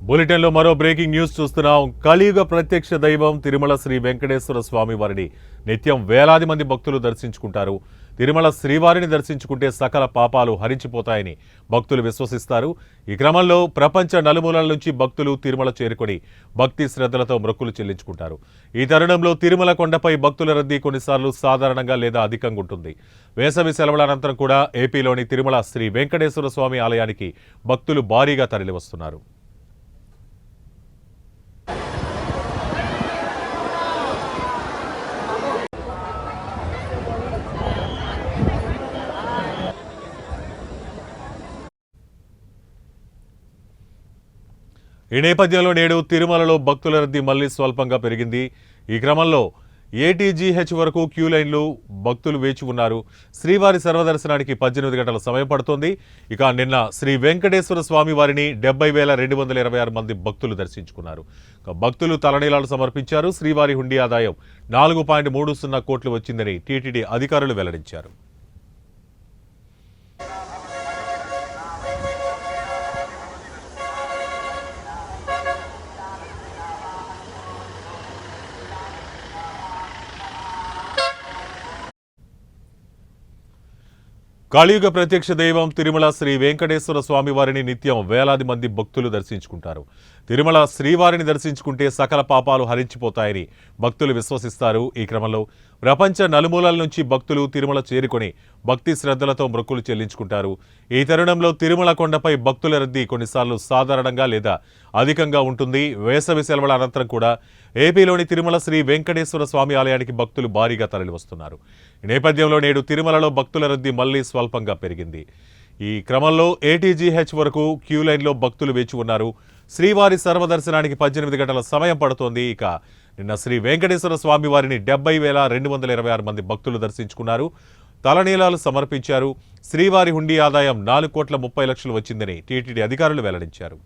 బులెటిన్లో మరో breaking news చూస్తున్నాం. కలియుగ ప్రత్యక్ష దైవం తిరుమల శ్రీ వెంకటేశ్వర స్వామి వారిని నిత్యం వేలాది మంది భక్తులు దర్శించుకుంటారు. తిరుమల శ్రీవారిని దర్శించుకుంటే సకల పాపాలు హరించిపోతాయని భక్తులు విశ్వసిస్తారు. ఈ క్రమంలో ప్రపంచ నలుమూలల నుంచి భక్తులు తిరుమల చేరుకొని భక్తి శ్రద్ధలతో మొక్కులు చెల్లించుకుంటారు. ఈ తరుణంలో తిరుమల కొండపై భక్తుల రద్దీ కొన్నిసార్లు సాధారణంగా లేదా అధికంగా ఉంటుంది. వేసవి సెలవుల అనంతరం కూడా ఏపీలోని తిరుమల శ్రీ వెంకటేశ్వర స్వామి ఆలయానికి భక్తులు భారీగా తరలివస్తున్నారు. ఈ నేపథ్యంలో నేడు తిరుమలలో భక్తుల రద్దీ మళ్లీ స్వల్పంగా పెరిగింది. ఈ క్రమంలో ఏటీజీహెచ్ వరకు క్యూ లైన్లు భక్తులు వేచి ఉన్నారు. శ్రీవారి సర్వదర్శనానికి 18 గంటల సమయం పడుతోంది. ఇక నిన్న శ్రీ వెంకటేశ్వర స్వామి వారిని 70,226 మంది భక్తులు దర్శించుకున్నారు. భక్తులు తలనీలాలు సమర్పించారు. శ్రీవారి హుండీ ఆదాయం 4.30 కోట్లు వచ్చిందని టీటీడీ అధికారులు వెల్లడించారు. కలియుగ ప్రత్యక్ష దైవం తిరుమల శ్రీ వెంకటేశ్వర స్వామి వారిని నిత్యం వేలాది మంది భక్తులు దర్శించుకుంటారు. తిరుమల శ్రీవారిని దర్శించుకుంటే సకల పాపాలు హరించిపోతాయని భక్తులు విశ్వసిస్తారు. ఈ క్రమంలో ప్రపంచ నలుమూలల నుంచి భక్తులు తిరుమల చేరుకొని భక్తి శ్రద్ధలతో మొక్కులు చెల్లించుకుంటారు. ఈ తరుణంలో తిరుమల కొండపై భక్తుల రద్దీ కొన్నిసార్లు సాధారణంగా లేదా అధికంగా ఉంటుంది. వేసవి సెలవుల అనంతరం కూడా ఏపీలోని తిరుమల శ్రీ వెంకటేశ్వర స్వామి ఆలయానికి భక్తులు భారీగా తరలివస్తున్నారు. ఈ నేపథ్యంలో నేడు తిరుమలలో భక్తుల రద్దీ మళ్లీ స్వల్పంగా పెరిగింది. ఈ క్రమంలో ఏటీజీహెచ్ వరకు క్యూ లైన్లో భక్తులు వేచి ఉన్నారు. శ్రీవారి సర్వదర్శనానికి 18 గంటల సమయం పడుతోంది. ఇక నిన్న శ్రీ వెంకటేశ్వర స్వామి వారిని 70,226 మంది భక్తులు దర్శించుకున్నారు. తలనీలాలు సమర్పించారు. శ్రీవారి హుండీ ఆదాయం 4,30,00,000 వచ్చిందని టీటీడీ అధికారులు వెల్లడించారు.